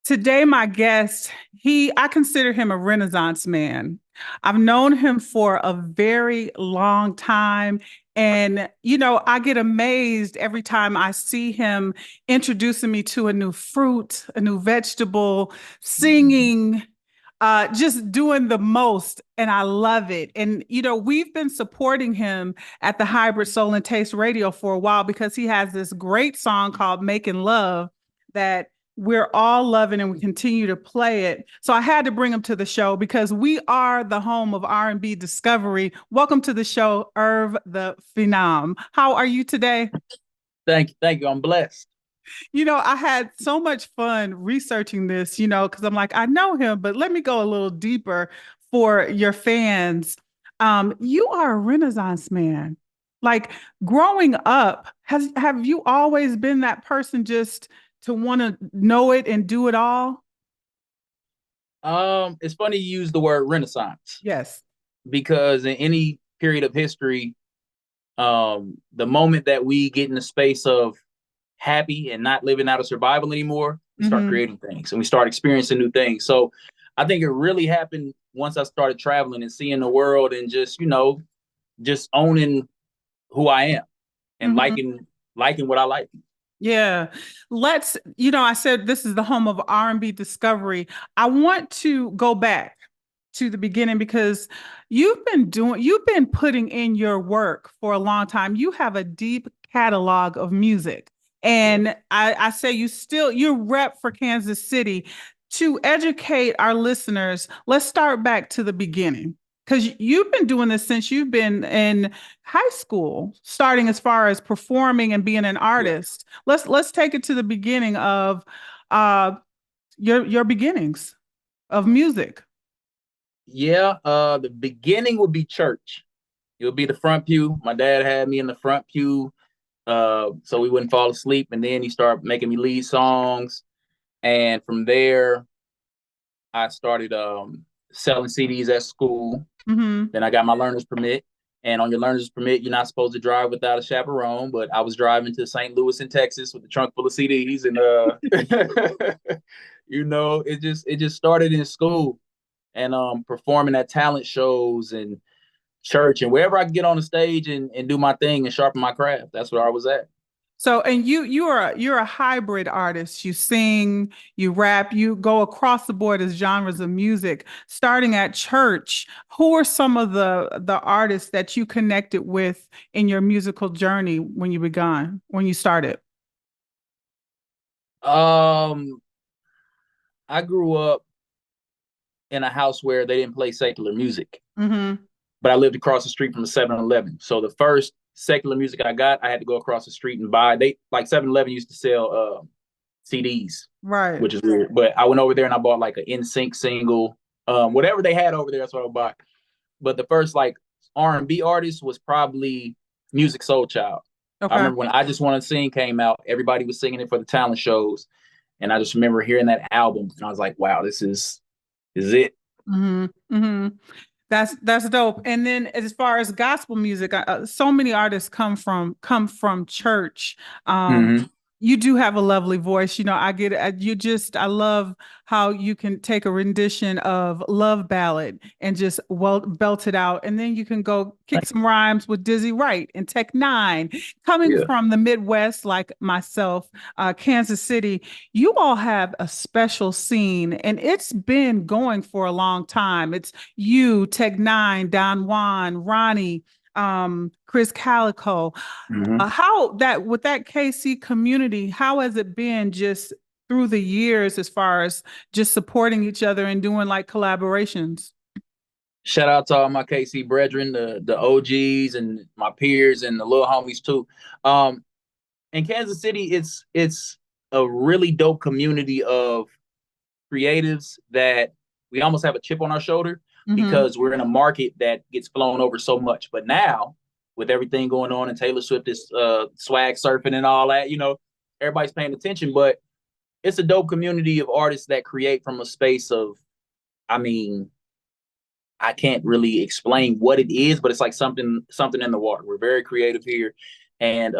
Today, my guest, I consider him a Renaissance man. I've known him for a very long time. And, I get amazed every time I see him introducing me to a new fruit, a new vegetable, singing, just doing the most. And I love it. And, we've been supporting him at the Hybrid Soul and Taste Radio for a while because he has this great song called Making Love that we're all loving and we continue to play it. So I had to bring him to the show because we are the home of R&B discovery. Welcome to the show, Irv da Phenom. How are you today? Thank you. I'm blessed. I had so much fun researching this, because I'm like, I know him, but let me go a little deeper for your fans. You are a Renaissance man. Like growing up, have you always been that person just to want to know it and do it all? It's funny you use the word Renaissance Yes. because in any period of history, the moment that we get in the space of happy and not living out of survival anymore, we start Hmm. creating things and we start experiencing new things. So I think it really happened once I started traveling and seeing the world and just owning who I am and Hmm. liking what I like. Yeah. I said this is the home of R&B discovery. I want to go back to the beginning because you've been putting in your work for a long time. You have a deep catalog of music. Yeah. And I say you rep for Kansas City. To educate our listeners, let's start back to the beginning. Because you've been doing this since you've been in high school, starting as far as performing and being an Yeah. artist. Let's take it to the beginning of uh, your beginnings of music. Yeah. The beginning would be church. It would be the front pew. My dad had me in the front pew so we wouldn't fall asleep. And then he started making me lead songs. And from there, I started selling CDs at school. Hmm. Then I got my learner's permit. And on your learner's permit, you're not supposed to drive without a chaperone. But I was driving to St. Louis in Texas with a trunk full of CDs, and it just started in school and performing at talent shows and church and wherever I could get on the stage and do my thing and sharpen my craft. That's where I was at. So, and you're a hybrid artist. You sing, you rap, you go across the board as genres of music. Starting at church, who are some of the artists that you connected with in your musical journey when you started? Um, I grew up in a house where they didn't play secular music, Hmm. but I lived across the street from a 7-Eleven. So the first secular music I got, I had to go across the street and buy. They like 7-Eleven used to sell CDs, Right. which is weird. But I went over there and I bought like an NSYNC single, whatever they had over there. That's what I would buy. But the first like R&B artist was probably Music Soul Child. I Okay. remember when I Just Want to Sing came out, everybody was singing it for the talent shows, and I just remember hearing that album, and I was like, "Wow, this is it." Hmm. Hmm. That's dope. And then as far as gospel music, so many artists come from church. Um, Mm-hmm. you do have a lovely voice. I get I love how you can take a rendition of Love Ballad and just belt it out. And then you can go kick some rhymes with Dizzy Wright and Tech Nine. Coming Yeah. from the Midwest, like myself, Kansas City, you all have a special scene and it's been going for a long time. It's you, Tech Nine, Don Juan, Ronnie, Chris Calico. Mm-hmm. How that with that KC community, how has it been just through the years as far as just supporting each other and doing like collaborations? Shout out to all my KC brethren, the OGs and my peers and the little homies too. Um, in Kansas City, it's a really dope community of creatives that we almost have a chip on our shoulder Mm-hmm. because we're in a market that gets flown over so much. But now, with everything going on and Taylor Swift is swag surfing and all that, everybody's paying attention. But it's a dope community of artists that create from a space of, I mean, I can't really explain what it is, but it's like something in the water. We're very creative here, and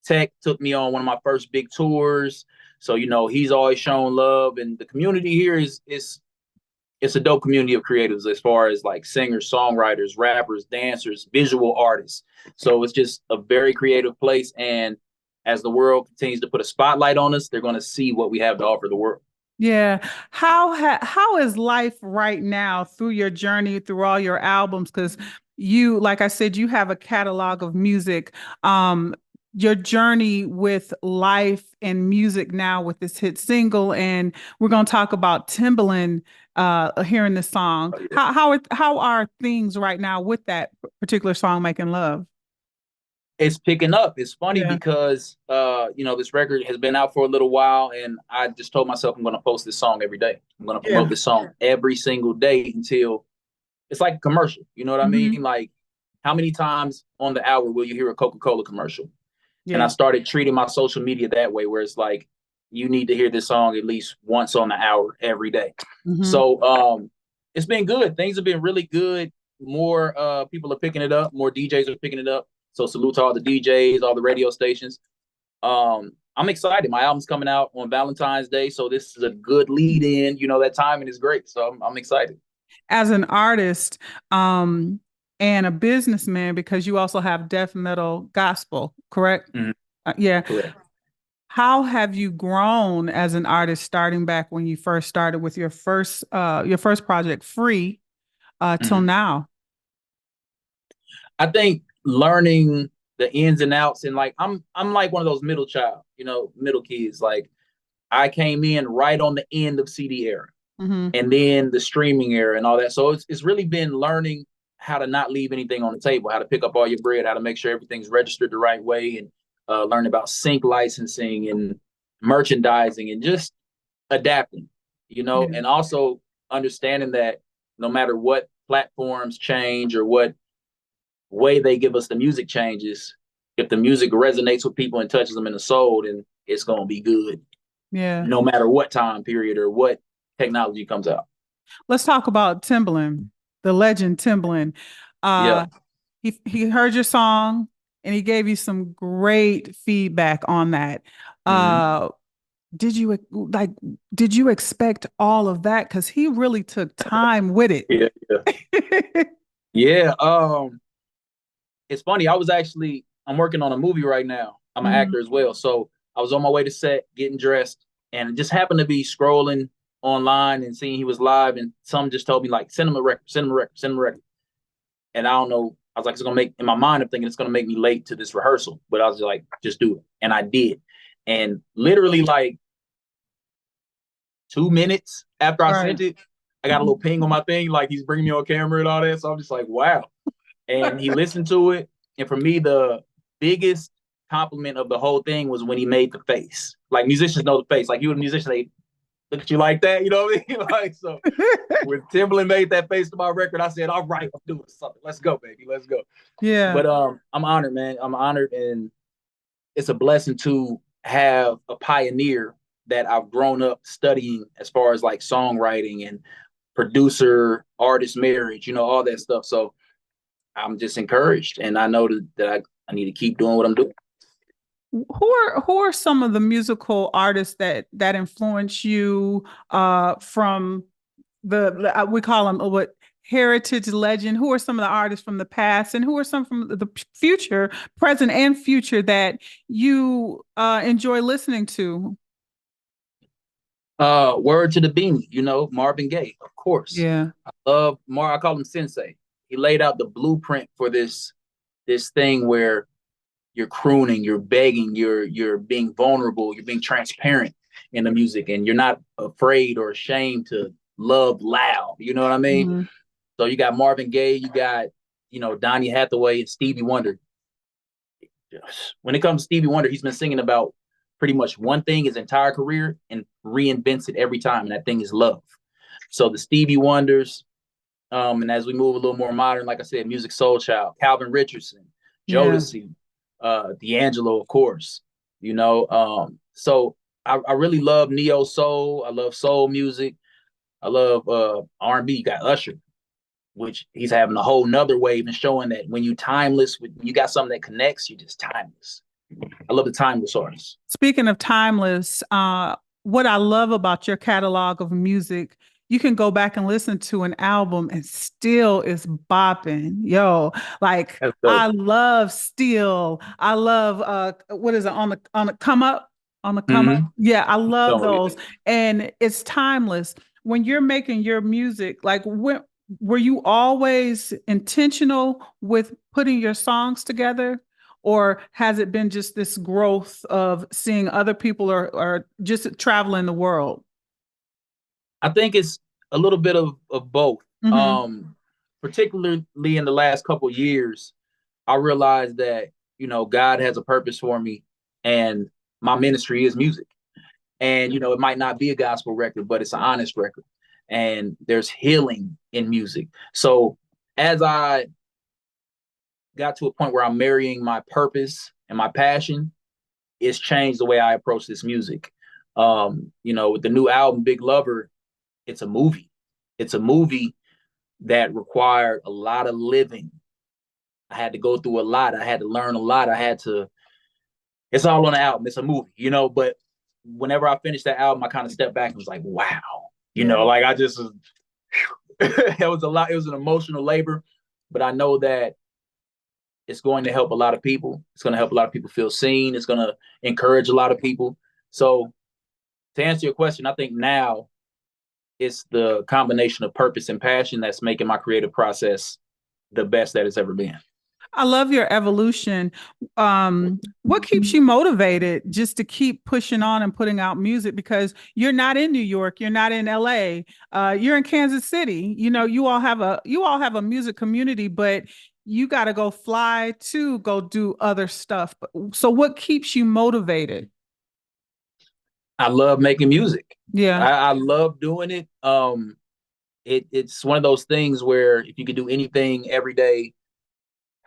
Tech took me on one of my first big tours. So, he's always shown love, and the community here is it's a dope community of creatives as far as like singers, songwriters, rappers, dancers, visual artists. So it's just a very creative place. And as the world continues to put a spotlight on us, they're going to see what we have to offer the world. Yeah. How is life right now through your journey, through all your albums? Because you, like I said, you have a catalog of music. Um, your journey with life and music now with this hit single, and we're gonna talk about Timbaland hearing the song. Oh, yeah. How are things right now with that particular song, Making Love? It's picking up. It's funny Yeah. because this record has been out for a little while, and I just told myself I'm going to post this song every day. I'm going to promote Yeah. this song every single day until it's like a commercial. You know what I Hmm. mean? Like, how many times on the hour will you hear a Coca-Cola commercial? And I Yeah. started treating my social media that way, where it's like you need to hear this song at least once on the hour every day. Hmm. So it's been good. Things have been really good. More people are picking it up. More DJs are picking it up. So salute to all the DJs, all the radio stations. I'm excited. My album's coming out on Valentine's Day, so this is a good lead in. That timing is great. So I'm excited. As an artist, um, and a businessman, because you also have death metal gospel, correct? Mhm. Yeah. Correct. How have you grown as an artist starting back when you first started with your first project, Free, till Mhm. now? I think learning the ins and outs, and like I'm like one of those middle kids. Like, I came in right on the end of CD era, Hmm. and then the streaming era and all that. So it's really been learning how to not leave anything on the table, how to pick up all your bread, how to make sure everything's registered the right way, and learn about sync licensing and merchandising and just adapting, Yeah. and also understanding that no matter what platforms change or what way they give us the music changes, if the music resonates with people and touches them in the soul, then it's going to be good Yeah. no matter what time period or what technology comes out. Let's talk about Timbaland, the legend Timbaland. Yeah. Uh, he heard your song and he gave you some great feedback on that. Mm-hmm. Uh, did you like? Did you expect all of that? Because he really took time with it. Yeah. Yeah. Yeah. It's funny. I'm working on a movie right now. I'm an Mhm. actor as well. So I was on my way to set, getting dressed, and just happened to be scrolling online and seeing he was live. And some just told me, like, send him a record, send him a record, send him a record. And I don't know. I was like, it's gonna make in my mind. I'm thinking it's gonna make me late to this rehearsal, but I was like, just do it, and I did. And literally, like 2 minutes after I Right. sent it, I got a little ping on my thing, like he's bringing me on camera and all that. So I'm just like, wow. And he listened to it. And for me, the biggest compliment of the whole thing was when he made the face. Like, musicians know the face. Like, you a musician, they look at you like that. You know what I mean? Like, so when Timbaland made that face to my record, I said, all right, I'm doing something. Let's go, baby. Let's go. Yeah. But I'm honored, man. I'm honored, and it's a blessing to have a pioneer that I've grown up studying as far as like songwriting and producer artist marriage, all that stuff. So I'm just encouraged, and I know that I need to keep doing what I'm doing. Who are some of the musical artists that influence you from the we call them what heritage legend? Who are some of the artists from the past, and who are some from the future, present and future, that you enjoy listening to? Word to the Beanie, Marvin Gaye, of course. Yeah. I love I call him Sensei. He laid out the blueprint for this thing where you're crooning, you're begging, you're being vulnerable, you're being transparent in the music, and you're not afraid or ashamed to love loud. You know what I mean? Mhm. So you got Marvin Gaye, you got Donny Hathaway and Stevie Wonder. When it comes to Stevie Wonder, he's been singing about pretty much one thing his entire career and reinvents it every time, and that thing is love. So the Stevie Wonders, and as we move a little more modern, like I said, Music Soul Child, Calvin Richardson, Yeah. Jodeci, D'Angelo, of course. So I really love neo soul. I love soul music. I love R&B. You got Usher, which he's having a whole nother wave and showing that when you timeless, when you got something that connects, you just timeless. I love the timeless artists. Speaking of timeless, what I love about your catalog of music, you can go back and listen to an album and still is bopping. Yo, like That's I dope. love Steel. I love what is it on the come up? On the come up? Mm-hmm. Yeah, I love So, those. And it's timeless. When you're making your music, like were you always intentional with putting your songs together? Or has it been just this growth of seeing other people or just traveling the world? I think it's a little bit of both. Mm-hmm. Um, Particularly in the last couple of years, I realized that, God has a purpose for me, and my ministry is music. And, it might not be a gospel record, but it's an honest record. And there's healing in music. So as I got to a point where I'm marrying my purpose and my passion, it's changed the way I approach this music. With the new album, Big Lover, it's a movie. It's a movie that required a lot of living. I had to go through a lot. I had to learn a lot. It's all on the album. It's a movie, but whenever I finished that album, I kind of stepped back and was like, wow, Yeah. like I just was, it was a lot. It was an emotional labor, but I know that it's going to help a lot of people. It's going to help a lot of people feel seen. It's going to encourage a lot of people. So to answer your question, I think now it's the combination of purpose and passion that's making my creative process the best that it's ever been. I love your evolution. What keeps you motivated just to keep pushing on and putting out music? Because you're not in New York, you're not in LA, you're in Kansas City. You know, you all have a music community, but you got to go fly to go do other stuff. So, what keeps you motivated? I love making music. Yeah. I love doing it. It's one of those things where if you could do anything every day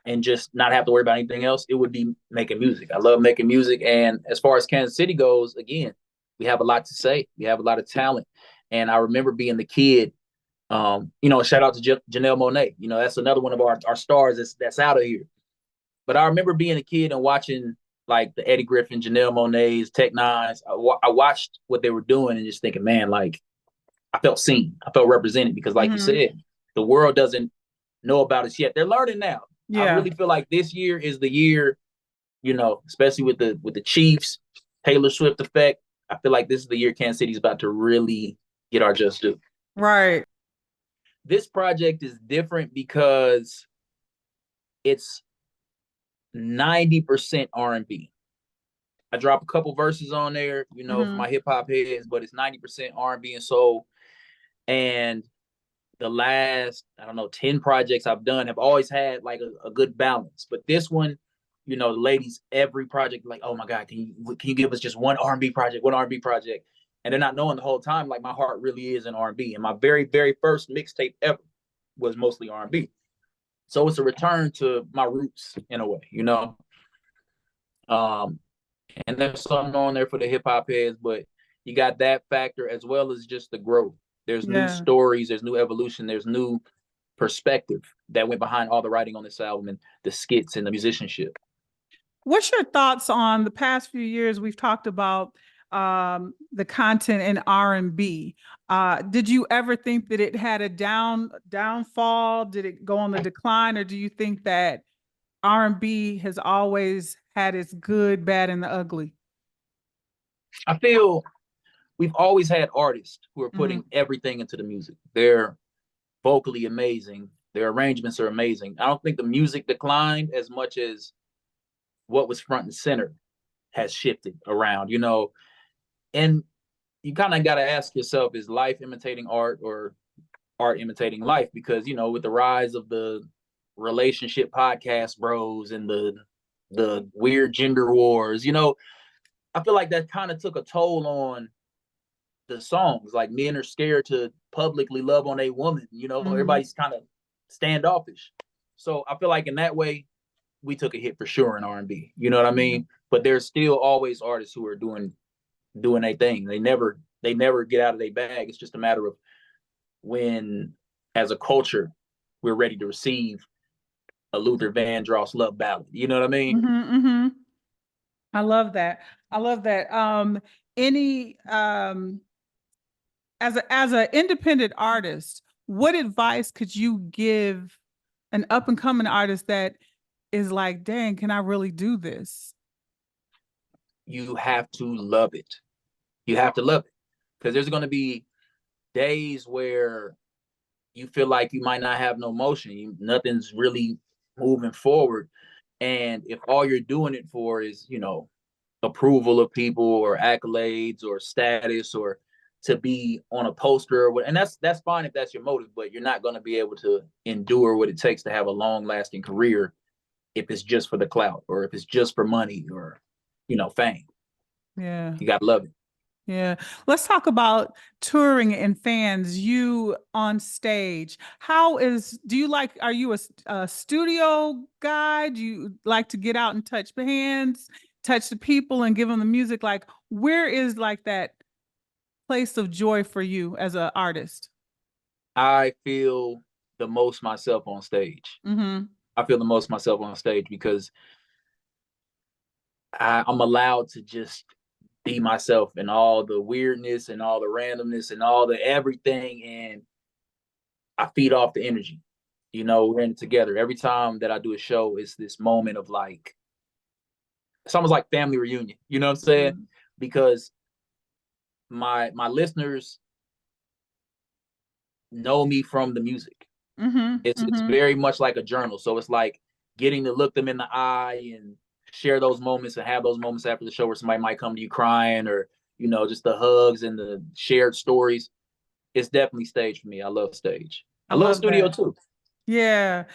and just not have to worry about anything else, it would be making music. I love making music. And as far as Kansas City goes, again, we have a lot to say. We have a lot of talent. And I remember being the kid, shout out to Janelle Monáe. That's another one of our stars that's out of here. But I remember being a kid and watching like the Eddie Griffin, Janelle Monáe's, Tech Nines. I watched what they were doing and just thinking, man, like I felt seen. I felt represented because, like you Mm-hmm. said, the world doesn't know about us yet. They're learning now. I Yeah. really feel like this year is the year, especially with the Chiefs, Taylor Swift effect. I feel like this is the year Kansas City's about to really get our just due. Right. This project is different because it's 90% R&B. I drop a couple verses on there, for Mm-hmm. my hip hop heads, but it's 90% R&B and soul. And the last, I don't know, 10 projects I've done have always had like a good balance. But this one, the ladies, every project, like, oh my God, can you give us just one R&B project, one R&B project? And they're not knowing the whole time, like my heart really is in R&B. And my very, very first mixtape ever was mostly R&B. So it's a return to my roots in a way. Um, and there's something on there for the hip hop heads, but you got that factor as well as just the growth. There's new Yeah. stories, there's new evolution, there's new perspective that went behind all the writing on this album and the skits and the musicianship. What's your thoughts on the past few years? We've talked about the content in R&B. Did you ever think that it had a downfall? Did it go on the decline, or do you think that R&B has always had its good, bad, and the ugly? I feel we've always had artists who are Mm-hmm. putting everything into the music. They're vocally amazing. Their arrangements are amazing. I don't think the music declined as much as what was front and center has shifted around. And you kind of got to ask yourself, is life imitating art or art imitating life? Because, with the rise of the relationship podcast bros and the weird gender wars, I feel like that kind of took a toll on the songs. Like men are scared to publicly love on a woman, Mm-hmm. everybody's kind of standoffish. So I feel like in that way, we took a hit for sure in R&B. You know what I mean? But there's still always artists who are doing their thing. They never get out of their bag. It's just a matter of when, as a culture, we're ready to receive a Luther Vandross love ballad. You know what I mean? Mm-hmm. Mm-hmm. I love that. I love that. Any as an independent artist, what advice could you give an up and coming artist that is like, dang, can I really do this? You have to love it. You have to love it, because there's going to be days where you feel like you might not have no motion. Nothing's really moving forward. And if all you're doing it for is, approval of people or accolades or status or to be on a poster or what, and that's fine if that's your motive, but you're not going to be able to endure what it takes to have a long lasting career if it's just for the clout or if it's just for money or, fame. Yeah. You got to love it. Yeah. Let's talk about touring and fans. You on stage. Do you like, are you a studio guy? Do you like to get out and touch the hands, touch the people and give them the music? Like, where is like that place of joy for you as an artist? I feel the most myself on stage. Mm-hmm. I feel the most myself on stage because I'm allowed to just be myself and all the weirdness and all the randomness and all the everything. And I feed off the energy. We're in it together. Every time that I do a show, it's this moment of like, it's almost like family reunion. You know what I'm saying? Mm-hmm. Because my listeners know me from the music. Mm-hmm. It's Mm-hmm. very much like a journal. So it's like getting to look them in the eye and share those moments and have those moments after the show where somebody might come to you crying or, just the hugs and the shared stories. It's definitely stage for me. I love stage. I I love love studio that. too. Yeah.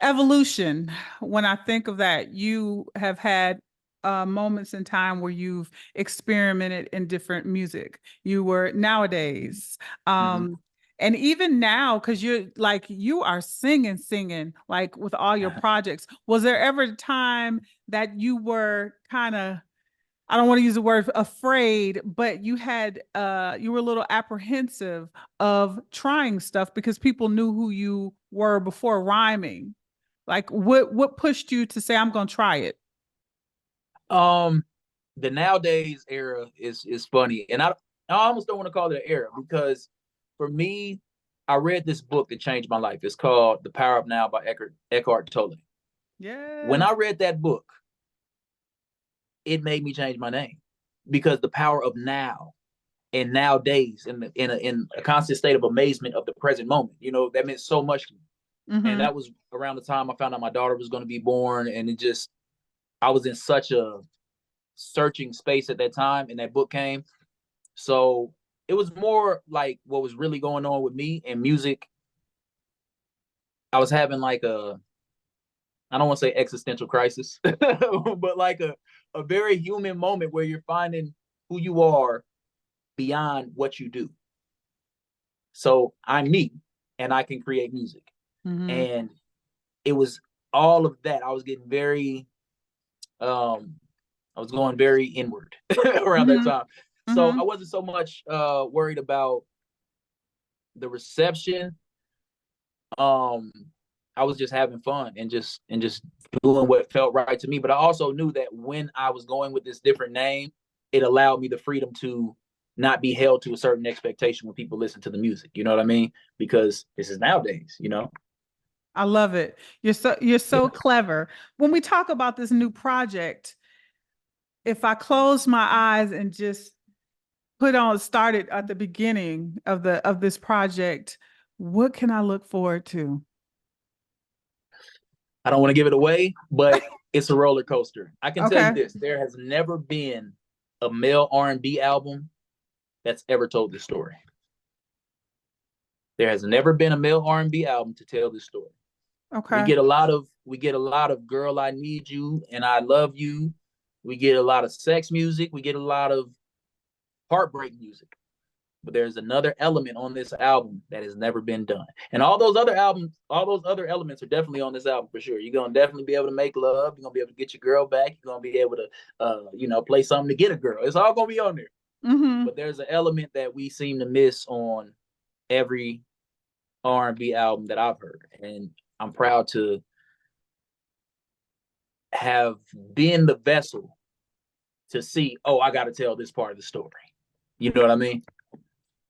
Evolution. When I think of that, you have had moments in time where you've experimented in different music. You were nowadays, Mm-hmm. um, and even now, because you are singing like with all your projects. Was there ever a time that you were kind of, I don't want to use the word afraid, but you were a little apprehensive of trying stuff because people knew who you were before rhyming? Like what pushed you to say I'm gonna try it? Um, the nowadays era is funny, and I almost don't want to call it an era because for me, I read this book that changed my life. It's called The Power of Now by Eckhart Tolle. When Yes. I read that book, it made me change my name because the power of now and nowadays in a constant state of amazement of the present moment, that meant so much to me. And Mm-hmm. that was around the time I found out my daughter was going to be born, and I was in such a searching space at that time, and that book came. So it was more like what was really going on with me and music. I was having like I don't want to say existential crisis, but like a very human moment where you're finding who you are beyond what you do. So I'm me and I can create music. Mm-hmm. And it was all of that. I was getting very, um, I was going very inward around that Mm-hmm. time. So Mm-hmm. I wasn't so much worried about the reception. Um, I was just having fun and just doing what felt right to me. But I also knew that when I was going with this different name, it allowed me the freedom to not be held to a certain expectation when people listen to the music. You know what I mean? Because this is nowadays. I love it. You're so Yeah. clever. When we talk about this new project, if I close my eyes and just started at the beginning of this project, what can I look forward to? I don't want to give it away, but it's a roller coaster. I can tell you Okay. this: there has never been a male R&B album that's ever told this story. There has never been a male R&B album to tell this story. We Okay. get a lot of we get a lot of girl I need you and I love you. We get a lot of sex music, we get a lot of heartbreak music. But there's another element on this album that has never been done. And all those other elements are definitely on this album for sure. You're gonna definitely be able to make love. You're gonna be able to get your girl back. You're gonna be able to, play something to get a girl. It's all gonna be on there. Mm-hmm. But there's an element that we seem to miss on every R&B album that I've heard, and I'm proud to have been the vessel to see, oh, I got to tell this part of the story. You know what I mean?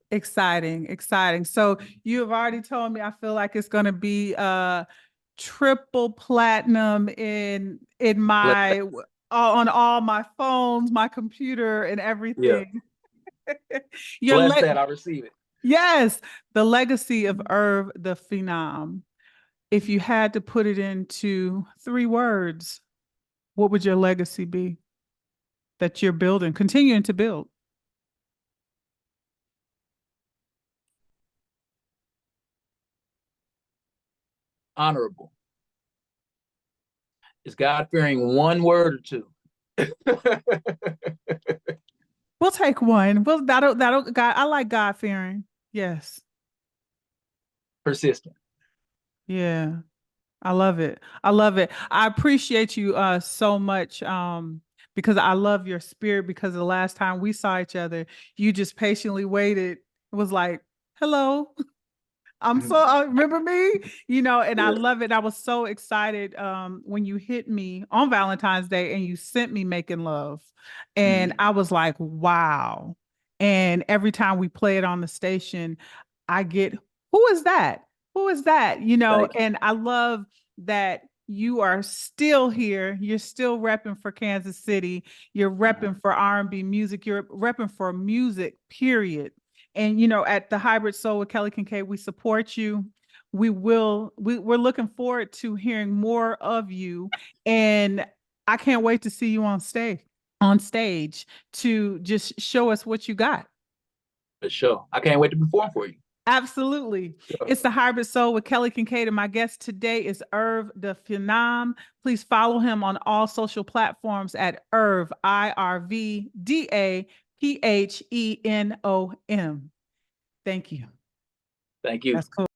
Exciting, exciting. So you have already told me I feel like it's going to be triple platinum in my on all my phones, my computer, and Yeah. everything. Your Bless that. I receive it. Yes, the legacy of Irv da Phenom. If you had to put it into 3 words, what would your legacy be that you're building, continuing to build? Honorable. Is God fearing one word or two? We'll take one. Well, that'll God. I like God fearing. Yes. Persistent. Yeah. I love it. I love it. I appreciate you so much because I love your spirit because the last time we saw each other, you just patiently waited. It was like, hello. I'm so remember me, and I Yeah. love it. I was so excited when you hit me on Valentine's Day and you sent me Making Love. And I was like, wow. And every time we play it on the station, I get, who is that? Who is that? Thank you. And I love that you are still here. You're still repping for Kansas City. You're repping for R&B music. You're repping for music, period. And at the Hybrid Soul with Kelly Kinkaid, we support you. We're looking forward to hearing more of you. And I can't wait to see you on stage to just show us what you got. For sure. I can't wait to perform for you. Absolutely. Sure. It's the Hybrid Soul with Kelly Kinkaid, and my guest today is Irv da Phenom. Please follow him on all social platforms at Irv, IRVDAPHENOM. Thank you. Thank you. That's cool.